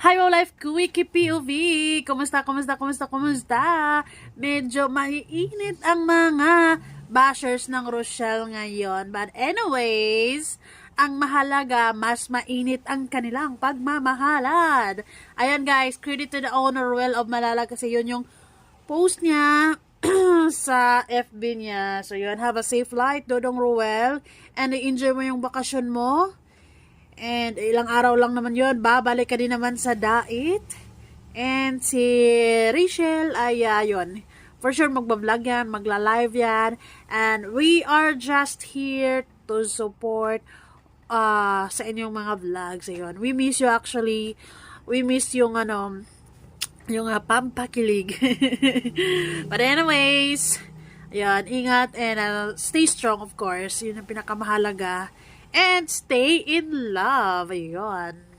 Hi, Wow Life Quickie POV! Kumusta? Medyo maiinit ang mga bashers ng Rochelle ngayon. But anyways, ang mahalaga, mas mainit ang kanilang pagmamahalad. Ayan guys, credit to the owner, Ruel of Malala, kasi yun yung post niya sa FB niya. So yun, have a safe flight, Dodong Ruel. And enjoy mo yung bakasyon mo. And ilang araw lang naman yun, babalik ka din naman sa Dait. And si Rachel ay yun, for sure magbablog yan, magla-live yan. And we are just here to support sa inyong mga vlogs. Ayun. We miss you actually. We miss yung yung pampakilig. But anyways, ayan, ingat and stay strong of course. Yun ang pinakamahalaga. And stay in love. Ayun.